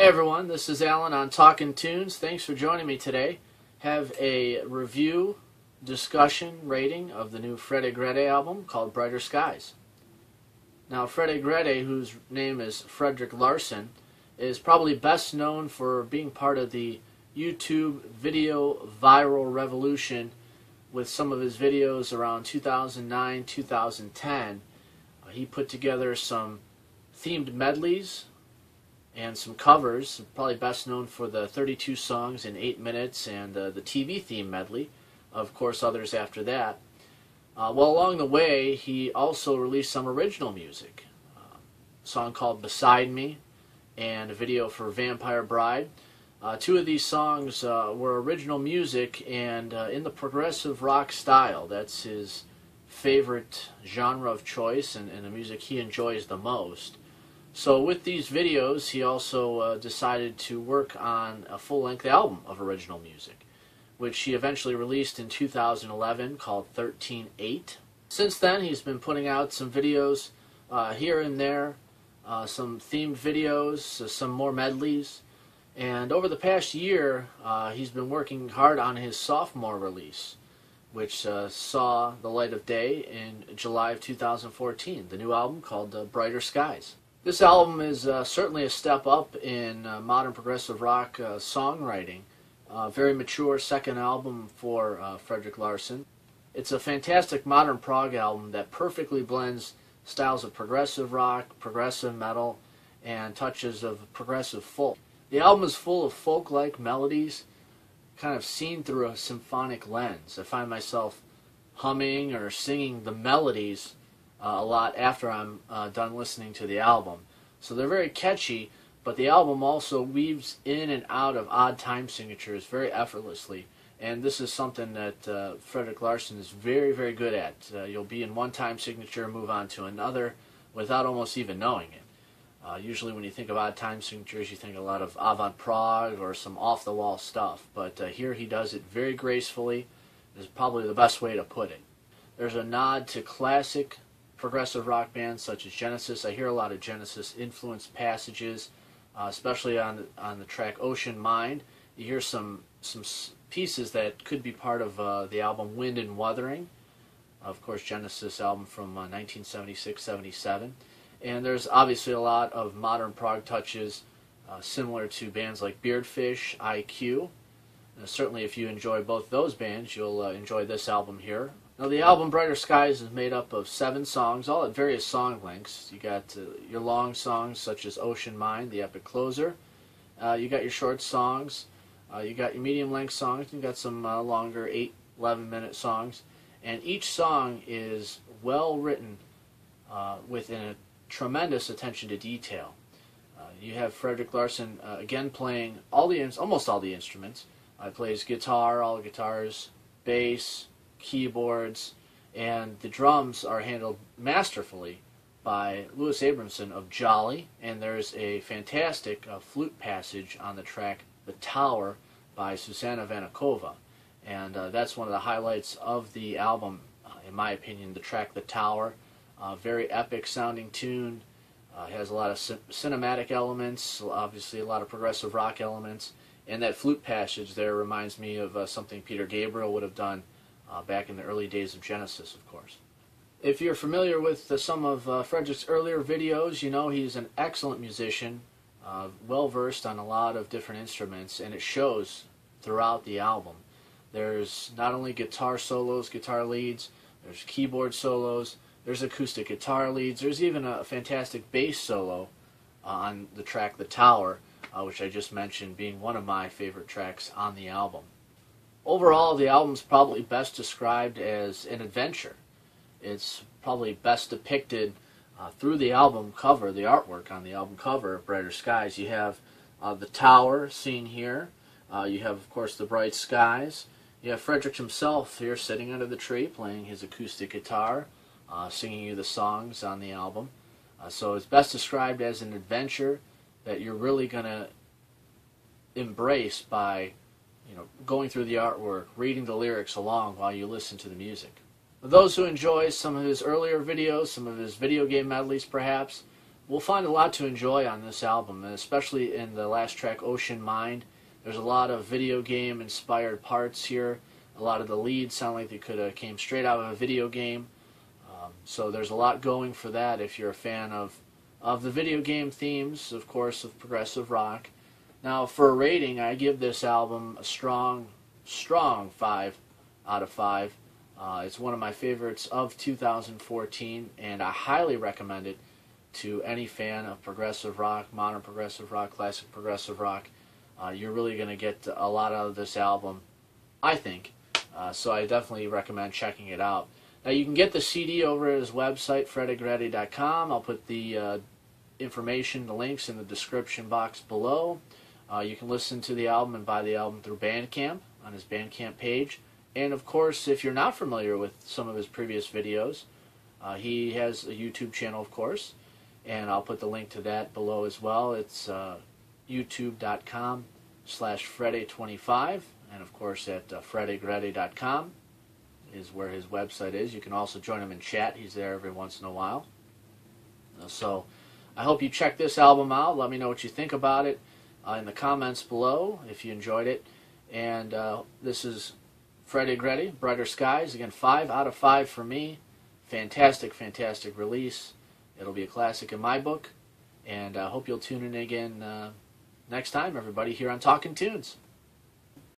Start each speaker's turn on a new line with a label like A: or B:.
A: everyone, this is Alan on Talkin' Tunes. Thanks for joining me today. Have a review, discussion, rating of the new FreddeGredde album called Brighter Skies. Now FreddeGredde, whose name is Fredrik Larsson, is probably best known for being part of the YouTube video viral revolution with some of his videos around 2009-2010. He put together some themed medleys and some covers, probably best known for the 32 songs in 8 minutes and the TV theme medley, of course others after that. Well, along the way he also released some original music, a song called Beside Me and a video for Vampire Bride. Two of these songs were original music and in the progressive rock style. That's his favorite genre of choice and the music he enjoys the most. So with these videos, he also decided to work on a full-length album of original music, which he eventually released in 2011 called 13/8. Since then, he's been putting out some videos here and there, some themed videos, some more medleys, and over the past year, he's been working hard on his sophomore release, which saw the light of day in July of 2014, the new album called Brighter Skies. This album is certainly a step up in modern progressive rock songwriting. Very mature second album for Fredrik Larsson. It's a fantastic modern prog album that perfectly blends styles of progressive rock, progressive metal, and touches of progressive folk. The album is full of folk-like melodies, kind of seen through a symphonic lens. I find myself humming or singing the melodies a lot after I'm done listening to the album. So they're very catchy, but the album also weaves in and out of odd time signatures very effortlessly, and this is something that Fredrik Larsson is very, very good at. You'll be in one time signature, move on to another without almost even knowing it. Usually when you think of odd time signatures, you think a lot of avant-prog or some off-the-wall stuff, but here he does it very gracefully. Is probably the best way to put it. There's a nod to classic progressive rock bands such as Genesis. I hear a lot of Genesis influenced passages, especially on the track Ocean Mind. You hear some pieces that could be part of the album Wind and Wuthering, of course Genesis album from 1976-77. And there's obviously a lot of modern prog touches similar to bands like Beardfish IQ. Certainly if you enjoy both those bands, you'll enjoy this album here. Now the album Brighter Skies is made up of 7 songs, all at various song lengths. You got your long songs such as Ocean Mind, the epic closer. You got your short songs. You got your medium length songs. You got some longer 8-11-minute songs. And each song is well written with a tremendous attention to detail. You have Fredrik Larsson again playing almost all the instruments. He plays guitar, all the guitars, bass, keyboards, and the drums are handled masterfully by Louis Abramson of Jolly, and there's a fantastic flute passage on the track The Tower by Zuzana Vanekova, and that's one of the highlights of the album, in my opinion, the track The Tower. Very epic sounding tune, has a lot of cinematic elements, obviously a lot of progressive rock elements, and that flute passage there reminds me of something Peter Gabriel would have done back in the early days of Genesis, of course. If you're familiar with some of Fredrik's earlier videos, you know he's an excellent musician, well-versed on a lot of different instruments, and it shows throughout the album. There's not only guitar solos, guitar leads, there's keyboard solos, there's acoustic guitar leads, there's even a fantastic bass solo on the track The Tower, which I just mentioned being one of my favorite tracks on the album. Overall, the album's probably best described as an adventure. It's probably best depicted through the album cover, the artwork on the album cover of Brighter Skies. You have the tower seen here. You have, of course, the bright skies. You have Fredrik himself here sitting under the tree playing his acoustic guitar, singing you the songs on the album. So it's best described as an adventure that you're really going to embrace by going through the artwork, reading the lyrics along while you listen to the music. For those who enjoy some of his earlier videos, some of his video game medleys perhaps, we'll find a lot to enjoy on this album, and especially in the last track, Ocean Mind. There's a lot of video game inspired parts here. A lot of the leads sound like they could have came straight out of a video game. So there's a lot going for that if you're a fan of the video game themes, of course, of progressive rock. Now, for a rating, I give this album a strong 5 out of 5. It's one of my favorites of 2014, and I highly recommend it to any fan of progressive rock, modern progressive rock, classic progressive rock. You're really going to get a lot out of this album, I think. So I definitely recommend checking it out. Now, you can get the CD over at his website, FreddeGredde.com. I'll put the information, the links in the description box below. You can listen to the album and buy the album through Bandcamp on his Bandcamp page. And of course, if you're not familiar with some of his previous videos, he has a YouTube channel, of course, and I'll put the link to that below as well. It's youtube.com/Freddy25, and of course at FreddeGredde.com is where his website is. You can also join him in chat. He's there every once in a while. So I hope you check this album out. Let me know what you think about it in the comments below if you enjoyed it. And this is FreddeGredde, Brighter Skies. Again, 5 out of 5 for me. Fantastic, fantastic release. It'll be a classic in my book. And I hope you'll tune in again next time, everybody, here on Talkin' Tunes.